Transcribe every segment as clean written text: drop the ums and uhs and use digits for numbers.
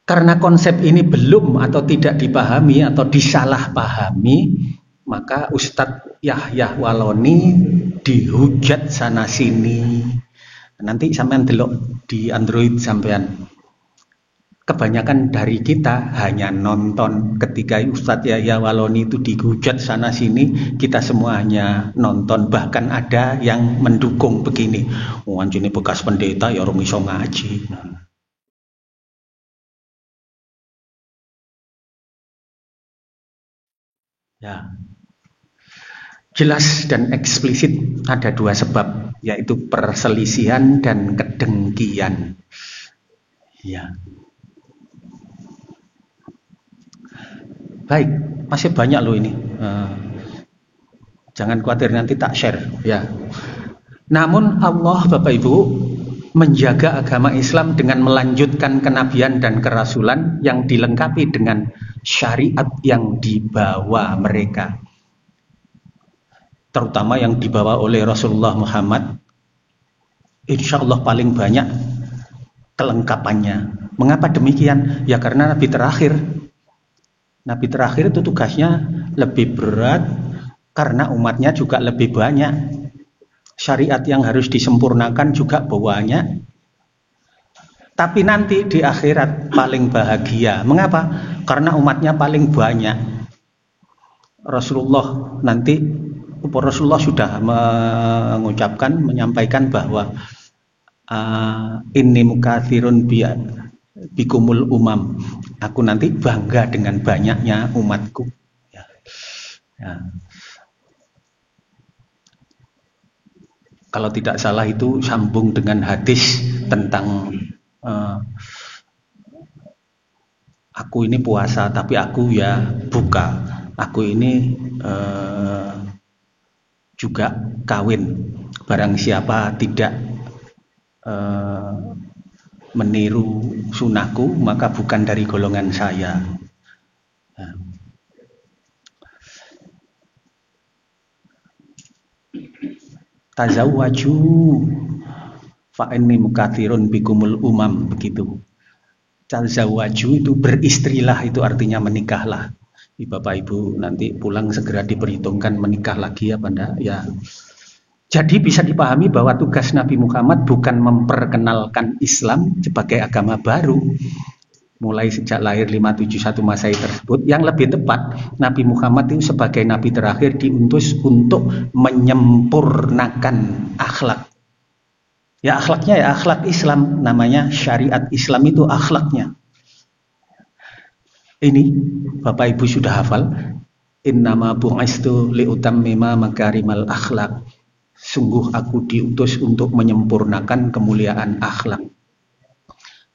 Karena konsep ini belum atau tidak dipahami atau disalahpahami, maka Ustadz Yahya Waloni dihujat sana sini. Nanti sampean delok di Android sampean. Kebanyakan dari kita hanya nonton. Ketika Ustadz Yahya Waloni itu dihujat sana sini, kita semua hanya nonton. Bahkan ada yang mendukung begini. Anjene bekas pendeta ya orang iso ngaji. Ya, jelas dan eksplisit ada dua sebab, yaitu perselisihan dan kedengkian. Ya. Baik, masih banyak loh ini. Jangan khawatir, nanti tak share. Ya. Namun Allah, Bapak Ibu, menjaga agama Islam dengan melanjutkan kenabian dan kerasulan yang dilengkapi dengan syariat yang dibawa mereka, terutama yang dibawa oleh Rasulullah Muhammad. Insya Allah paling banyak kelengkapannya. Mengapa demikian? Ya karena Nabi terakhir itu tugasnya lebih berat, karena umatnya juga lebih banyak. Syariat yang harus disempurnakan juga banyak. Tapi nanti di akhirat paling bahagia. Mengapa? Karena umatnya paling banyak. Rasulullah sudah menyampaikan bahwa inni mukatsirun bikumul umam. Aku nanti bangga dengan banyaknya umatku. Ya. Kalau tidak salah itu sambung dengan hadis tentang aku ini puasa tapi aku ya buka, aku ini juga kawin, barang siapa tidak meniru sunahku maka bukan dari golongan saya. Tazawwaju fa inni mukatsirun bikumul umam, begitu. Tazawwaju itu beristrilah, itu artinya menikahlah. Bapak Ibu nanti pulang segera diperhitungkan menikah lagi apa enggak ya. Jadi bisa dipahami bahwa tugas Nabi Muhammad bukan memperkenalkan Islam sebagai agama baru mulai sejak lahir 571 Masehi tersebut. Yang lebih tepat, Nabi Muhammad itu sebagai Nabi terakhir diutus untuk menyempurnakan akhlak. Ya akhlaknya ya akhlak Islam, namanya syariat Islam itu akhlaknya. Ini Bapak Ibu sudah hafal, innama bu'istu liutammima makarimal akhlak. Sungguh aku diutus untuk menyempurnakan kemuliaan akhlak.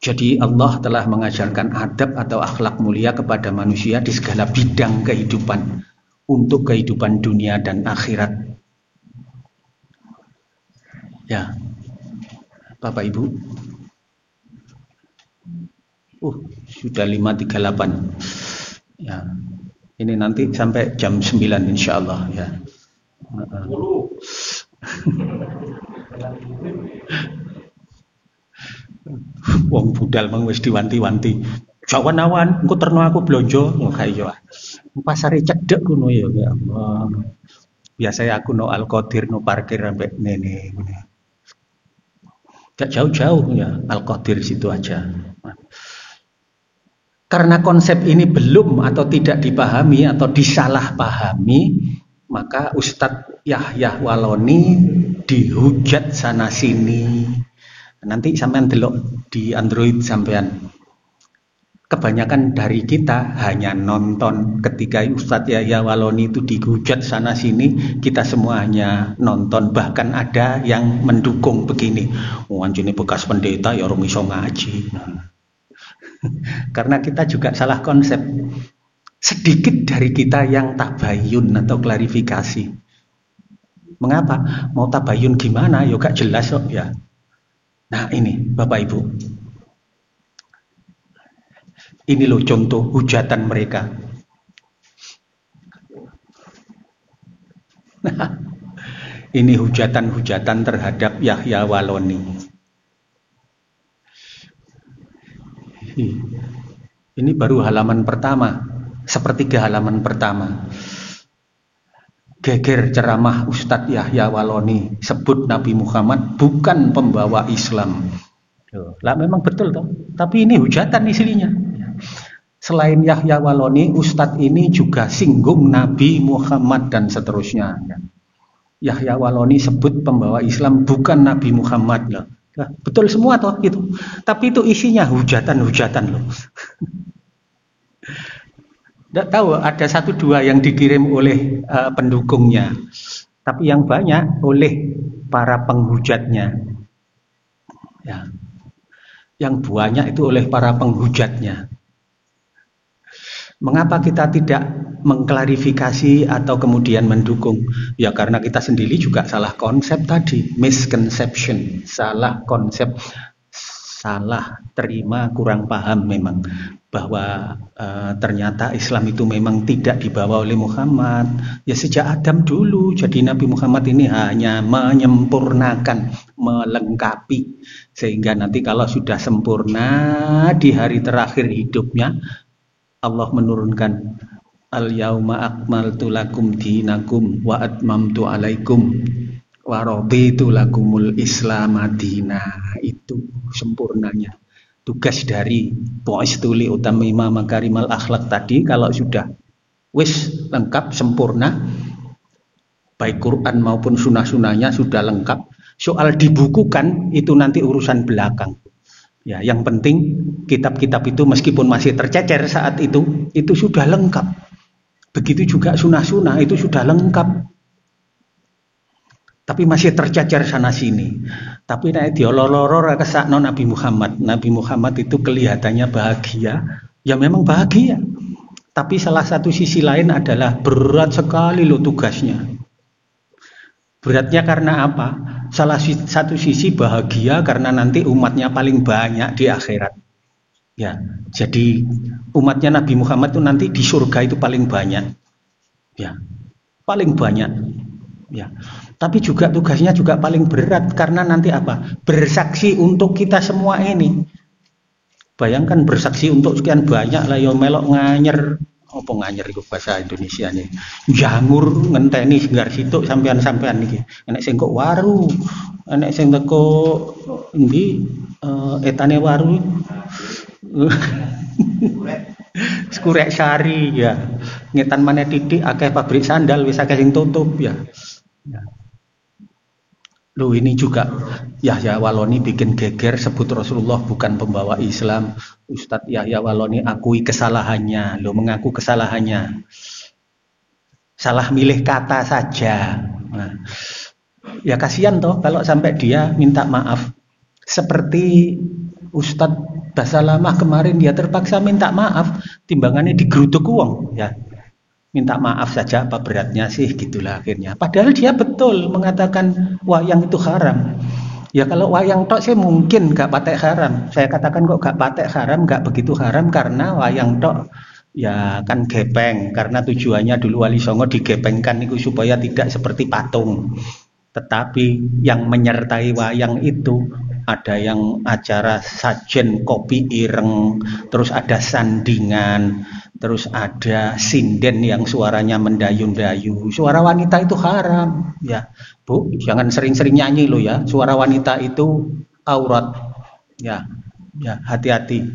Jadi Allah telah mengajarkan adab atau akhlak mulia kepada manusia di segala bidang kehidupan, untuk kehidupan dunia dan akhirat. Ya, Bapak Ibu. Sudah 5.38. Ya. Ini nanti sampai jam 9 insya Allah ya. Wong budal mang wis diwanti-wanti. Jawan-awan engko terno aku blonjo, kaya pasare cedhek ngono ya Allah. Biasanya aku no Al-Qadir no parkir sampai nene. Gak jauh-jauh ya, Al-Qadir situ aja. Karena konsep ini belum atau tidak dipahami atau disalahpahami, maka Ustadz Yahya Waloni dihujat sana sini. Nanti sampean delok di Android sampean. Kebanyakan dari kita hanya nonton. Ketika Ustadz Yahya Waloni itu dihujat sana sini, kita semua hanya nonton. Bahkan ada yang mendukung begini. Anjene bekas pendeta ya orang iso ngaji. Karena kita juga salah konsep. Sedikit dari kita yang tabayun atau klarifikasi. Mengapa? Mau tabayun gimana? Ya gak jelas kok ya. Nah ini Bapak Ibu, ini loh contoh hujatan mereka. Nah, ini hujatan-hujatan terhadap Yahya Waloni. Ini baru halaman pertama, sepertiga halaman pertama. Geger ceramah Ustadz Yahya Waloni, sebut Nabi Muhammad bukan pembawa Islam. Lah memang betul toh, tapi ini hujatan isinya. Selain Yahya Waloni, Ustadz ini juga singgung Nabi Muhammad dan seterusnya. Yahya Waloni sebut pembawa Islam bukan Nabi Muhammad loh. Nah, betul semua toh gitu. Tapi itu isinya hujatan-hujatan loh. Tidak tahu ada satu dua yang dikirim oleh pendukungnya, tapi yang banyak oleh para penghujatnya. Ya, yang banyak itu oleh para penghujatnya. Mengapa kita tidak mengklarifikasi atau kemudian mendukung? Ya karena kita sendiri juga salah konsep tadi, misconception, salah konsep, salah terima, kurang paham memang bahwa ternyata Islam itu memang tidak dibawa oleh Muhammad. Ya sejak Adam dulu, jadi Nabi Muhammad ini hanya menyempurnakan, melengkapi, sehingga nanti kalau sudah sempurna di hari terakhir hidupnya, Allah menurunkan al-yauma akmaltu lakum dinakum wa atmamtu alaikum wa raditu lakumul islam madina. Itu sempurnanya. Tugas dari Bu'istuli utamima makarimal akhlak tadi, kalau sudah wis lengkap sempurna, baik Quran maupun sunnah-sunnahnya sudah lengkap, soal dibukukan itu nanti urusan belakang. Ya, yang penting kitab-kitab itu meskipun masih tercecer saat itu sudah lengkap. Begitu juga sunnah-sunnah itu sudah lengkap. Tapi masih tercecer sana sini. Tapi nek diolor-olor kesakno Nabi Muhammad. Nabi Muhammad itu kelihatannya bahagia, ya memang bahagia. Tapi salah satu sisi lain adalah berat sekali loh tugasnya. Beratnya karena apa? Salah satu sisi bahagia karena nanti umatnya paling banyak di akhirat. Ya, jadi umatnya Nabi Muhammad itu nanti di surga itu paling banyak. Ya, paling banyak. Ya. Tapi juga tugasnya juga paling berat karena nanti apa? Bersaksi untuk kita semua ini. Bayangkan bersaksi untuk sekian banyak lah yo melok nganyer. Apa nganyer itu bahasa Indonesia nih? Jangur ngenteni singgar situk sampean-sampean niki. Enek sing kok waru, enek sing teko endi etane waru. Skurek sari ya. Ngetan maneh titik akeh pabrik sandal wis akeh sing tutup ya. Ya. Loh ini juga Yahya Waloni bikin geger sebut Rasulullah bukan pembawa Islam. Ustadz Yahya Waloni akui kesalahannya. Loh mengaku kesalahannya. Salah milih kata saja. Nah, ya kasihan toh kalau sampai dia minta maaf. Seperti Ustadz Basalamah kemarin dia terpaksa minta maaf. Timbangannya digeruduk uang ya. Minta maaf saja apa beratnya sih gitulah akhirnya. Padahal dia betul mengatakan wayang itu haram. Ya kalau wayang tok sih mungkin gak patek haram. Saya katakan kok gak patek haram, gak begitu haram karena wayang tok ya kan gepeng. Karena tujuannya dulu Wali Songo digepengkan itu supaya tidak seperti patung. Tetapi yang menyertai wayang itu ada yang acara sajen kopi ireng, terus ada sandingan, terus ada sinden yang suaranya mendayu-dayu. Suara wanita itu haram, ya Bu, jangan sering-sering nyanyi loh ya. Suara wanita itu aurat, ya, ya hati-hati.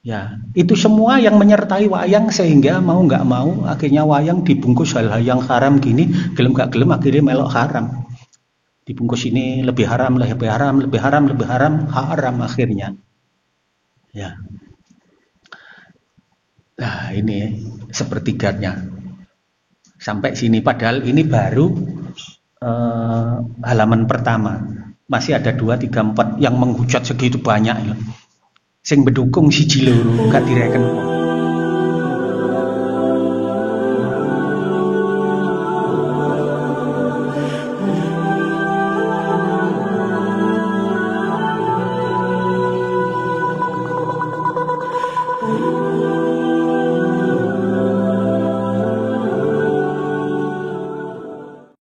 Ya, itu semua yang menyertai wayang sehingga mau nggak mau akhirnya wayang dibungkus hal-hal yang haram gini, gelem gak gelem akhirnya melok haram. Dibungkus ini lebih haram, lebih haram, lebih haram, lebih haram, haram akhirnya. Ya. Nah ini sepertiganya sampai sini padahal ini baru halaman pertama, masih ada 2, 3, 4 yang menghujat segitu banyak ya. Sing bedukung siji loro gak direken.